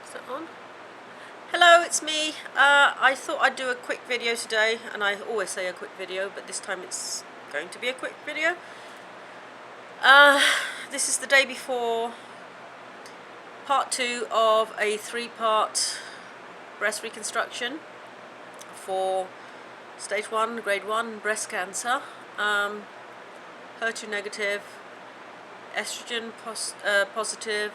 Is that on? Hello, it's me. I thought I'd do a quick video today, and I always say a quick video, but this time it's going to be a quick video. This is the day before part 2 of a 3-part breast reconstruction for stage 1, grade 1 breast cancer, HER2 negative, estrogen positive,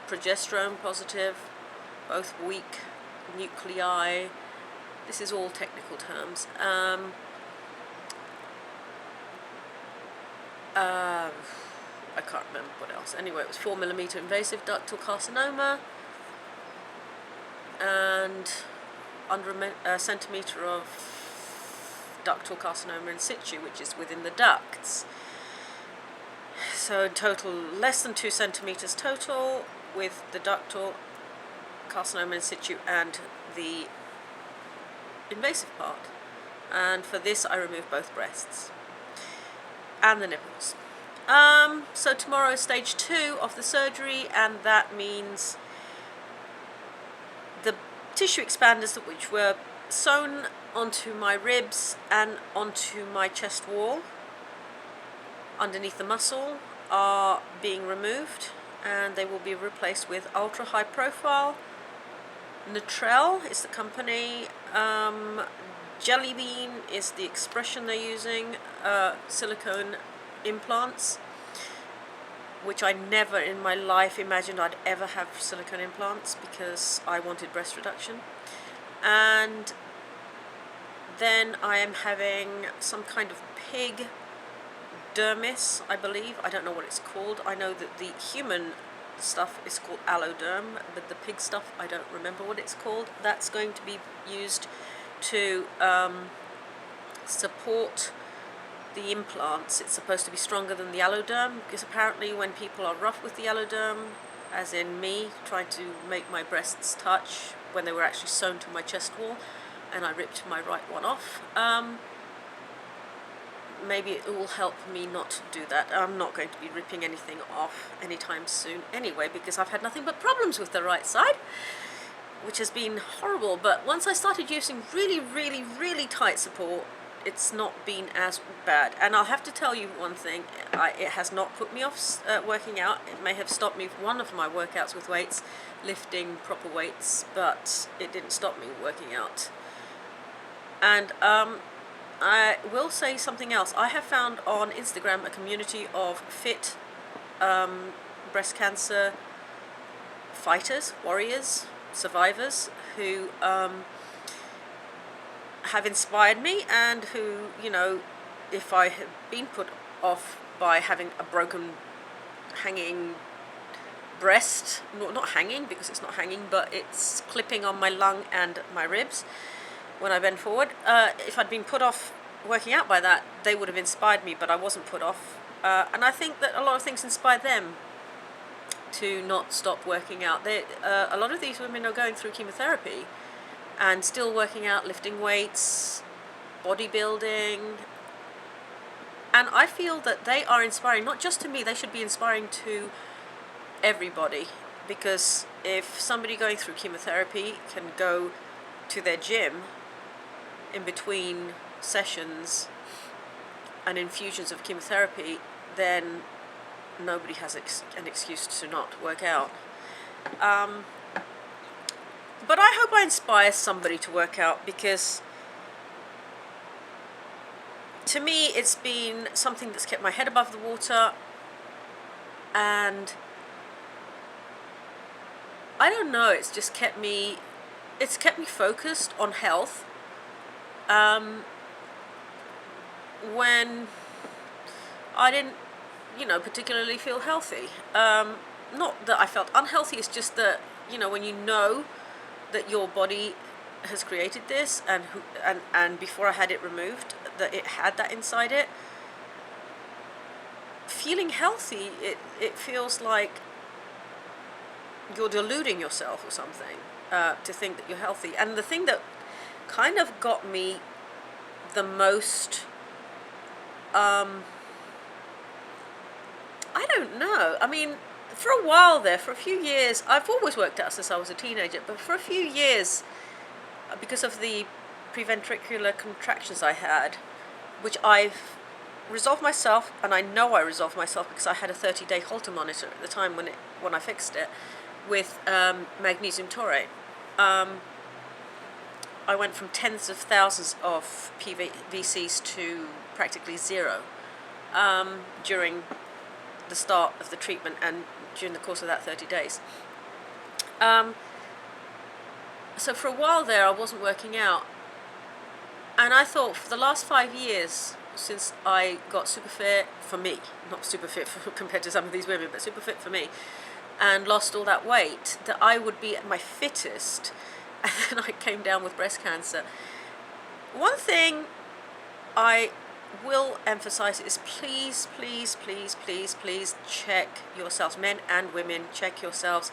progesterone positive, both weak nuclei. This is all technical terms. I can't remember what else. Anyway, it was 4mm invasive ductal carcinoma and under a centimetre of ductal carcinoma in situ, which is within the ducts. So in total, less than 2 centimetres total, with the ductal carcinoma in situ and the invasive part. And for this, I removed both breasts and the nipples. So tomorrow is stage 2 of the surgery, and that means the tissue expanders which were sewn onto my ribs and onto my chest wall underneath the muscle are being removed, and they will be replaced with ultra high profile. Netrel is the company. Jelly Bean is the expression they're using. Silicone implants, which I never in my life imagined I'd ever have silicone implants, because I wanted breast reduction. And then I am having some kind of pig dermis, I believe. I don't know what it's called. I know that the human stuff is called alloderm, but the pig stuff, I don't remember what it's called. That's going to be used to support the implants. It's supposed to be stronger than the alloderm, because apparently when people are rough with the alloderm, as in me, trying to make my breasts touch when they were actually sewn to my chest wall, and I ripped my right one off, maybe it will help me not to do that. I'm not going to be ripping anything off anytime soon anyway, because I've had nothing but problems with the right side, which has been horrible. But once I started using really tight support, it's not been as bad. And I'll have to tell you one thing, it has not put me off working out. It may have stopped me one of my workouts with weights, lifting proper weights, but it didn't stop me working out. And I will say something else. I have found on Instagram a community of fit breast cancer fighters, warriors, survivors, who have inspired me, and who, you know, if I had been put off by having a broken hanging breast, not hanging because it's not hanging, but it's clipping on my lung and my ribs when I bend forward, if I'd been put off working out by that, they would have inspired me, but I wasn't put off. And I think that a lot of things inspired them to not stop working out. A lot of these women are going through chemotherapy and still working out, lifting weights, bodybuilding. And I feel that they are inspiring, not just to me, they should be inspiring to everybody. Because if somebody going through chemotherapy can go to their gym in between sessions and infusions of chemotherapy, then nobody has an excuse to not work out. But I hope I inspire somebody to work out, because to me it's been something that's kept my head above the water, and I don't know, it's just kept me focused on health when I didn't, particularly feel healthy. Not that I felt unhealthy, it's just that, when you know that your body has created this, and before I had it removed, that it had that inside it, feeling healthy, it feels like you're deluding yourself or something, to think that you're healthy. And the thing that kind of got me the most, I don't know, I mean, for a while there, for a few years, I've always worked out since I was a teenager, but for a few years, because of the preventricular contractions I had, which I've resolved myself, and I know I resolved myself because I had a 30-day Holter monitor at the time when I fixed it, with magnesium taurate. I went from tens of thousands of PVCs to practically zero during the start of the treatment and during the course of that 30 days. So for a while there, I wasn't working out. And I thought for the last 5 years, since I got super fit for me, not super fit compared to some of these women, but super fit for me, and lost all that weight, that I would be at my fittest. And then I came down with breast cancer. One thing I will emphasize is please, please, please, please, please check yourselves, men and women, check yourselves,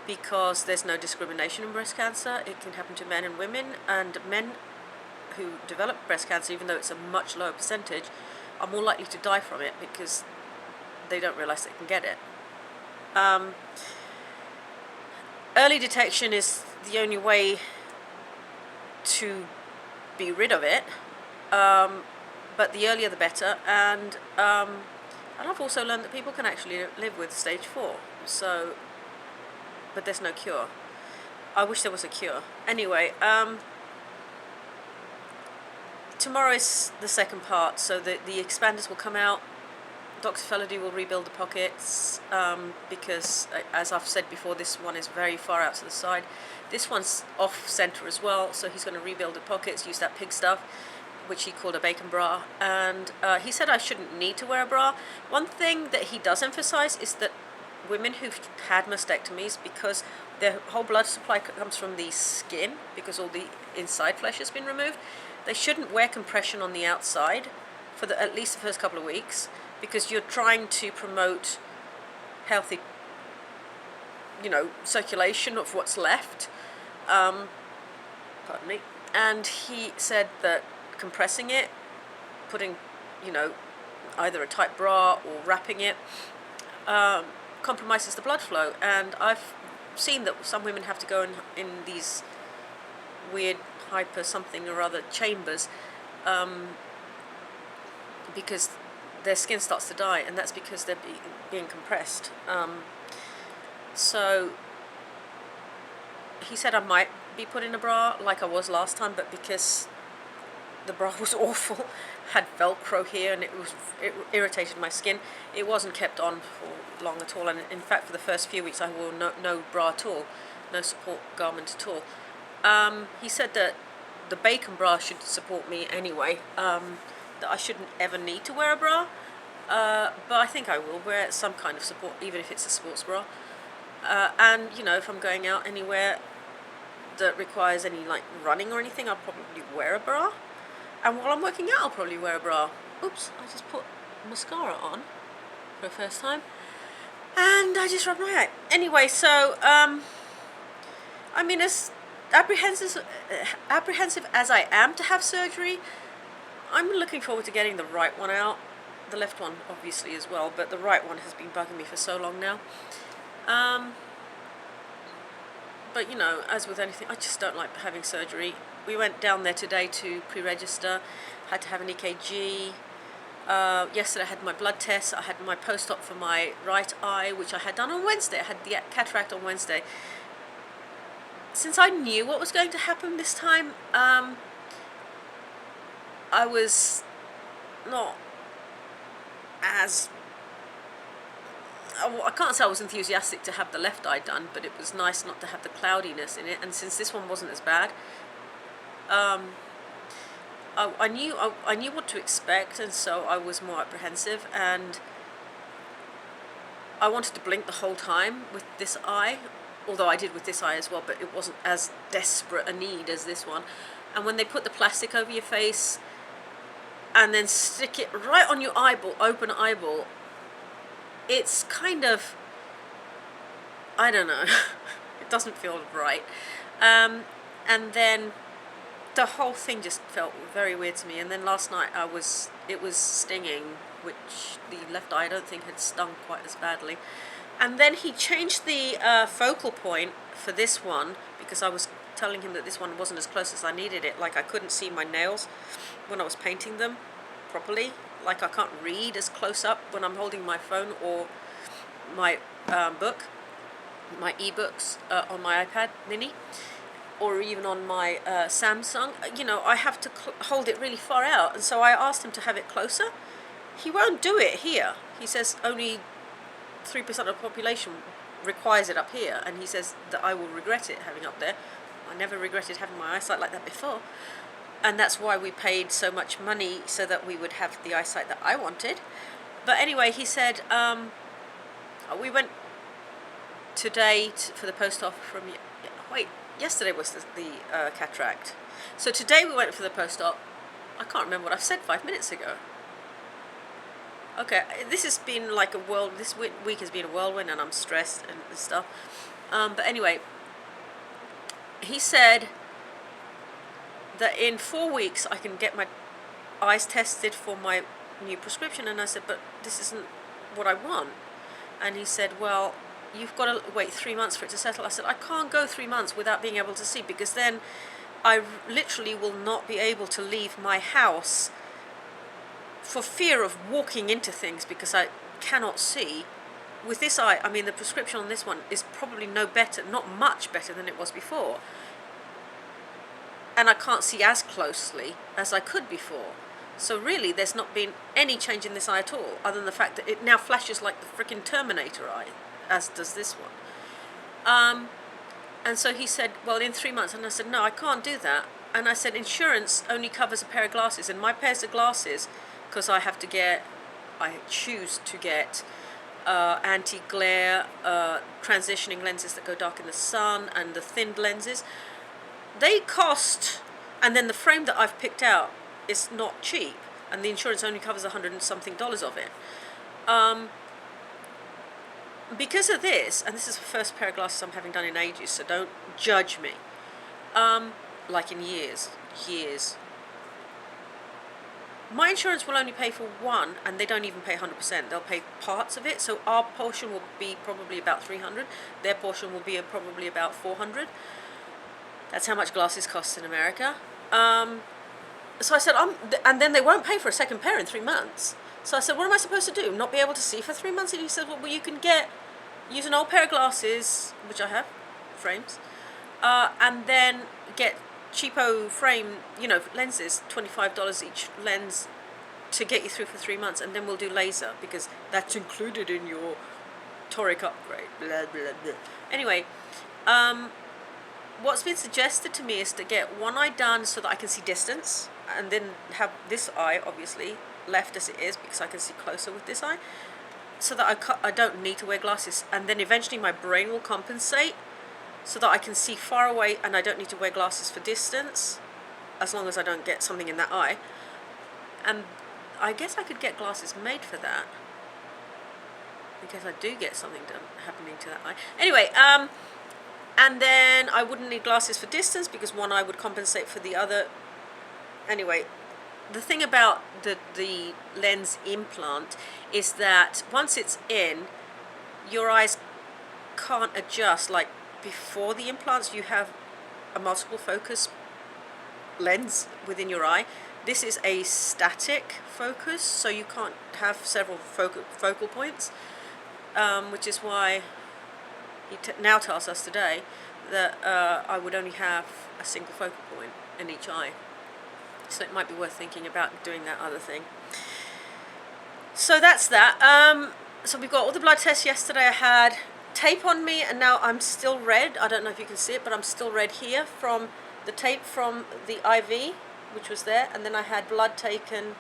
because there's no discrimination in breast cancer. It can happen to men and women, and men who develop breast cancer, even though it's a much lower percentage, are more likely to die from it because they don't realize they can get it. Early detection is the only way to be rid of it, but the earlier the better. And I've also learned that people can actually live with stage 4. So, but there's no cure. I wish there was a cure. Anyway, tomorrow is the second part, so the expanders will come out. Dr. Felody will rebuild the pockets because, as I've said before, this one is very far out to the side. This one's off center as well, so he's going to rebuild the pockets, use that pig stuff, which he called a bacon bra. And he said I shouldn't need to wear a bra. One thing that he does emphasize is that women who've had mastectomies, because their whole blood supply comes from the skin, because all the inside flesh has been removed, they shouldn't wear compression on the outside for at least the first couple of weeks, because you're trying to promote healthy, circulation of what's left. Pardon me. And he said that compressing it, putting, either a tight bra or wrapping it, compromises the blood flow. And I've seen that some women have to go in these weird hyper something or other chambers because their skin starts to die, and that's because they're being compressed. So he said I might be put in a bra like I was last time, but because the bra was awful, had Velcro here, and it irritated my skin, it wasn't kept on for long at all. And in fact, for the first few weeks, I wore no bra at all, no support garment at all. He said that the bacon bra should support me anyway, that I shouldn't ever need to wear a bra, but I think I will wear some kind of support, even if it's a sports bra. And if I'm going out anywhere that requires any running or anything, I'll probably wear a bra. And while I'm working out, I'll probably wear a bra. Oops, I just put mascara on for the first time, and I just rubbed my eye. Anyway, so as apprehensive as I am to have surgery, I'm looking forward to getting the right one out. The left one, obviously, as well, but the right one has been bugging me for so long now. But as with anything, I just don't like having surgery. We went down there today to pre-register, had to have an EKG. Yesterday I had my blood test. I had my post-op for my right eye, which I had done on Wednesday. I had the cataract on Wednesday. Since I knew what was going to happen this time, I was not as... I can't say I was enthusiastic to have the left eye done, but it was nice not to have the cloudiness in it. And since this one wasn't as bad, I knew what to expect, and so I was more apprehensive. And I wanted to blink the whole time with this eye, although I did with this eye as well, but it wasn't as desperate a need as this one. And when they put the plastic over your face and then stick it right on your eyeball, open eyeball, it's kind of, I don't know, it doesn't feel right. And then the whole thing just felt very weird to me. And then last night it was stinging, which the left eye I don't think had stung quite as badly. And then he changed the focal point for this one, because I was telling him that this one wasn't as close as I needed it. Like I couldn't see my nails when I was painting them properly. Like I can't read as close up when I'm holding my phone or my book, my ebooks on my iPad mini, or even on my Samsung. You know, I have to hold it really far out. And so I asked him to have it closer. He won't do it here. He says only 3% of the population requires it up here, and he says that I will regret it having up there. I never regretted having my eyesight like that before, and that's why we paid so much money so that we would have the eyesight that I wanted. But anyway, he said we went today for the post op from yesterday was the cataract, so today we went for the post op. I can't remember what I've said 5 minutes ago. Okay, this has been like this week has been a whirlwind, and I'm stressed and stuff. But anyway, he said that in 4 weeks I can get my eyes tested for my new prescription, and I said, but this isn't what I want. And he said, well, you've got to wait 3 months for it to settle. I said, I can't go 3 months without being able to see, because then I literally will not be able to leave my house for fear of walking into things, because I cannot see. With this eye, I mean, the prescription on this one is probably no better, not much better than it was before. And I can't see as closely as I could before. So really, there's not been any change in this eye at all, other than the fact that it now flashes like the freaking Terminator eye, as does this one. And so he said, well, in 3 months. And I said, no, I can't do that. And I said, insurance only covers a pair of glasses, and my pairs of glasses, because I choose to get anti-glare transitioning lenses that go dark in the sun, and the thinned lenses. They cost, and then the frame that I've picked out is not cheap, and the insurance only covers $100 and something of it. Because of this, and this is the first pair of glasses I'm having done in ages, so don't judge me. Like in years. My insurance will only pay for one, and they don't even pay 100%. They'll pay parts of it. So our portion will be probably about $300. Their portion will be probably about $400. That's how much glasses cost in America. So I said, and then they won't pay for a second pair in 3 months. So I said, what am I supposed to do? Not be able to see for 3 months? And he said, well, you can use an old pair of glasses, which I have, frames, and then get cheapo frame, lenses, $25 each lens, to get you through for 3 months, and then we'll do laser, because that's included in your toric upgrade, blah, blah, blah. Anyway, what's been suggested to me is to get one eye done so that I can see distance, and then have this eye, obviously, left as it is, because I can see closer with this eye, so that I don't need to wear glasses, and then eventually my brain will compensate, so that I can see far away and I don't need to wear glasses for distance, as long as I don't get something in that eye. And I guess I could get glasses made for that, in case I do get something happening to that eye. Anyway, and then I wouldn't need glasses for distance, because one eye would compensate for the other. Anyway, the thing about the lens implant is that once it's in, your eyes can't adjust. Like before the implants, you have a multiple focus lens within your eye. This is a static focus, so you can't have several focal points, which is why he now tells us today that I would only have a single focal point in each eye. So it might be worth thinking about doing that other thing. So that's that. So we got all the blood tests yesterday. I had tape on me, and now I'm still red. I don't know if you can see it, but I'm still red here from the tape from the IV, which was there, and then I had blood taken,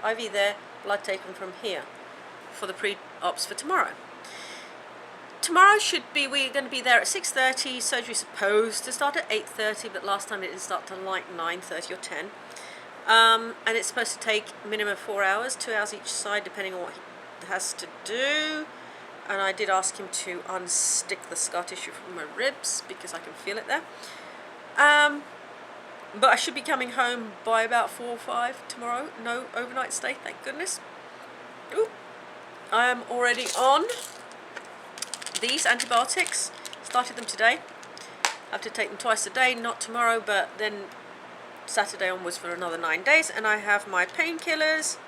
IV there, blood taken from here for the pre-ops for tomorrow. Tomorrow we're going to be there at 6:30. Surgery supposed to start at 8:30, but last time it didn't start till like 9:30 or 10. And it's supposed to take minimum 4 hours, 2 hours each side, depending on what he has to do. And I did ask him to unstick the scar tissue from my ribs, because I can feel it there. But I should be coming home by about 4 or 5 tomorrow. No overnight stay, thank goodness. Ooh, I am already on these antibiotics. Started them today. I have to take them twice a day, not tomorrow, but then Saturday onwards for another 9 days. And I have my painkillers.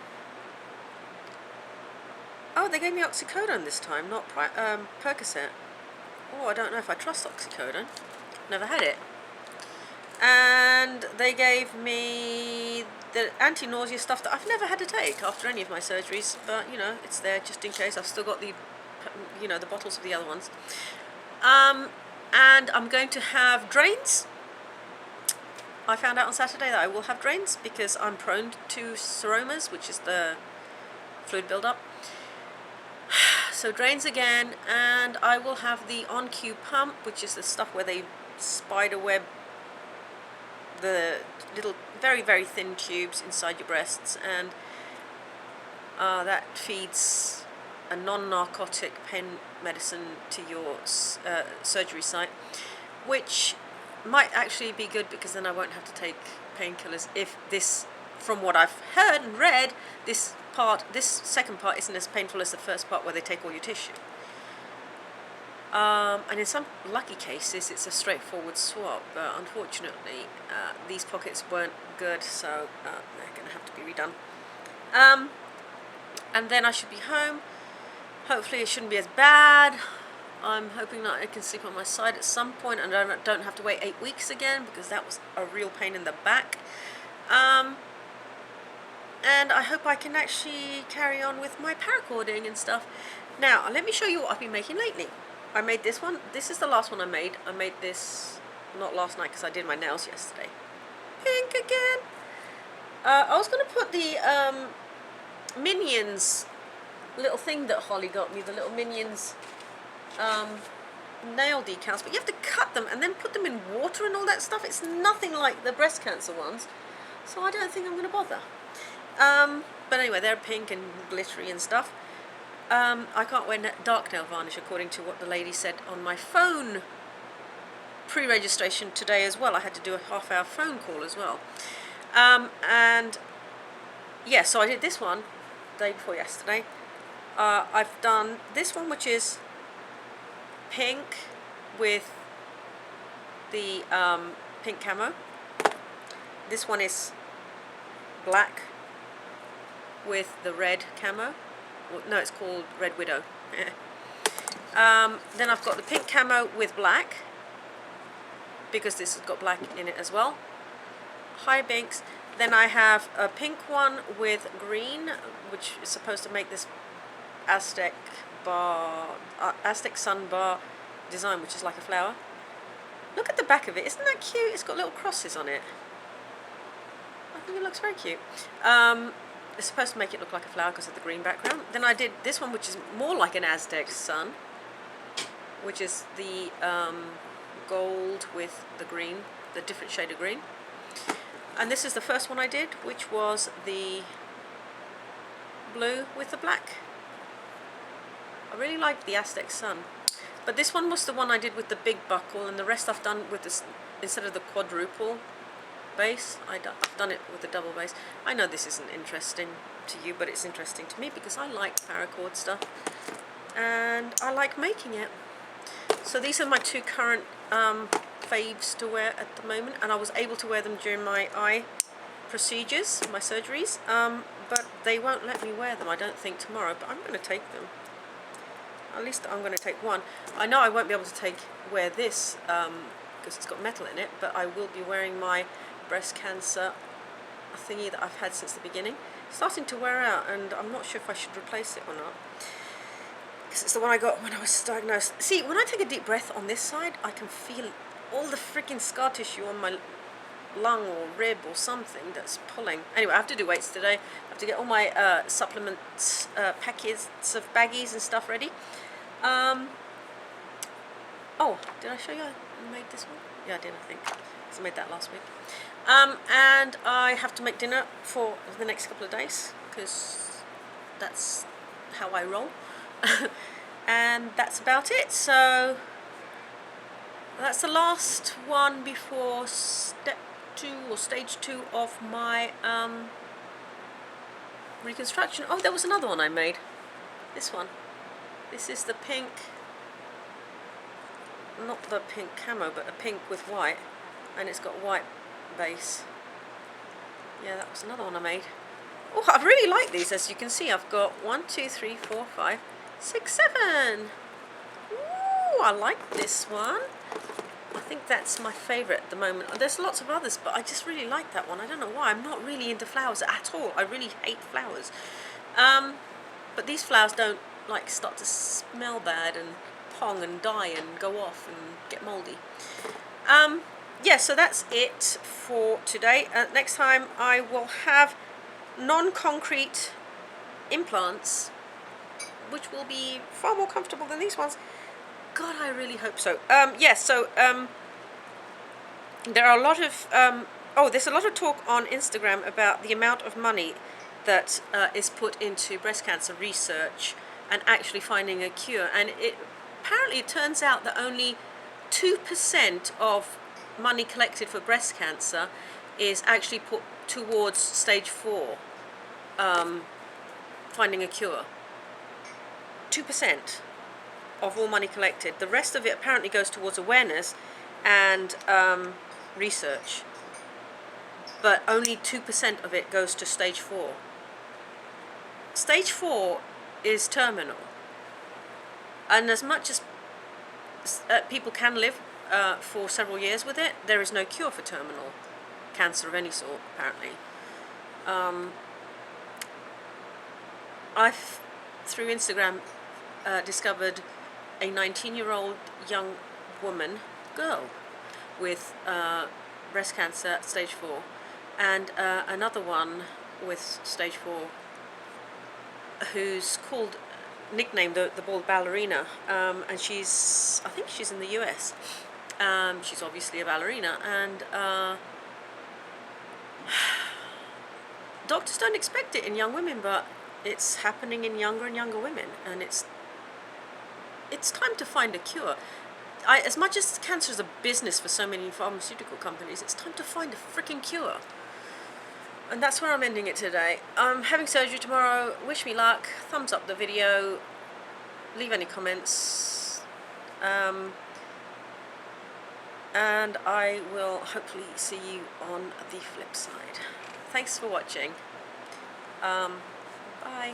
Oh, they gave me oxycodone this time, not Percocet. Oh, I don't know if I trust oxycodone. Never had it. And they gave me the anti-nausea stuff that I've never had to take after any of my surgeries, but you know, it's there just in case. I've still got the, you know, the bottles of the other ones. And I'm going to have drains. I found out on Saturday that I will have drains because I'm prone to seromas, which is the fluid buildup. So drains again, and I will have the on-cue pump, which is the stuff where they spider web the little very, very thin tubes inside your breasts, and that feeds a non-narcotic pain medicine to your surgery site, which might actually be good because then I won't have to take painkillers if this, from what I've heard and read, this second part isn't as painful as the first part where they take all your tissue. And in some lucky cases it's a straightforward swap, but unfortunately these pockets weren't good, so they're going to have to be redone. And then I should be home. Hopefully it shouldn't be as bad. I'm hoping that I can sleep on my side at some point and I don't have to wait 8 weeks again, because that was a real pain in the back. And I hope I can actually carry on with my paracording and stuff. Now, let me show you what I've been making lately. I made this one. This is the last one I made. I made this not last night because I did my nails yesterday. Pink again. I was going to put the Minions little thing that Holly got me, the little Minions nail decals, but you have to cut them and then put them in water and all that stuff. It's nothing like the breast cancer ones, so I don't think I'm going to bother. But anyway, they're pink and glittery and stuff. I can't wear dark nail varnish according to what the lady said on my phone pre-registration today as well. I had to do a half-hour phone call as well. And yeah, so I did this one the day before yesterday. I've done this one, which is pink with the pink camo. This one is black with the red camo. Well, no, it's called Red Widow. Then I've got the pink camo with black, because this has got black in it as well. Hi Binks. Then I have a pink one with green, which is supposed to make this Aztec sun bar design, which is like a flower. Look at the back of it. Isn't that cute? It's got little crosses on it. I think it looks very cute. It's supposed to make it look like a flower because of the green background. Then I did this one, which is more like an Aztec sun, which is the gold with the green, the different shade of green. And this is the first one I did, which was the blue with the black. I really like the Aztec sun. But this one was the one I did with the big buckle, and the rest I've done with this, instead of the quadruple base, I've done it with the double base. I know this isn't interesting to you, but it's interesting to me because I like paracord stuff and I like making it. So these are my two current faves to wear at the moment, and I was able to wear them during my eye procedures, my surgeries, but they won't let me wear them, I don't think, tomorrow, but I'm going to take them. At least I'm going to take one. I know I won't be able to wear this because it's got metal in it, but I will be wearing my breast cancer thingy that I've had since the beginning. It's starting to wear out, and I'm not sure if I should replace it or not, because it's the one I got when I was diagnosed. See, when I take a deep breath on this side, I can feel all the freaking scar tissue on my lung or rib or something that's pulling. Anyway, I have to do weights today. I have to get all my supplements, packets of baggies and stuff ready. Oh, did I show you I made this one? Yeah, I did, I think. So I made that last week. And I have to make dinner for the next couple of days because that's how I roll. And that's about it. So that's the last one before step 2 or stage 2 of my reconstruction. Oh, there was another one I made. This one. This is the pink not the pink camo, but a pink with white, and it's got white base. Yeah, that was another one I made. Oh, I really like these. As you can see, I've got 1, 2, 3, 4, 5, 6, 7. Ooh, I like this one. I think that's my favourite at the moment. There's lots of others, but I just really like that one. I don't know why. I'm not really into flowers at all. I really hate flowers. But these flowers don't like start to smell bad and pong and die and go off and get mouldy. Yeah, so that's it for today. Next time I will have non-concrete implants, which will be far more comfortable than these ones. God, I really hope so. There are a lot of there's a lot of talk on Instagram about the amount of money that is put into breast cancer research and actually finding a cure. And apparently it turns out that only 2% of money collected for breast cancer is actually put towards stage 4, finding a cure. 2% of all money collected. The rest of it apparently goes towards awareness and research, but only 2% of it goes to stage 4. Stage 4 is terminal, and as much as people can live for several years with it, there is no cure for terminal cancer of any sort, apparently. I've, through Instagram, discovered a 19-year-old young girl with breast cancer at stage 4, and another one with stage 4 who's nicknamed the bald ballerina, and I think she's in the US. She's obviously a ballerina, and doctors don't expect it in young women, but it's happening in younger and younger women, and it's time to find a cure. As much as cancer is a business for so many pharmaceutical companies, it's time to find a freaking cure. And that's where I'm ending it today. I'm having surgery tomorrow. Wish me luck. Thumbs up the video. Leave any comments. And I will hopefully see you on the flip side. Thanks for watching. Bye.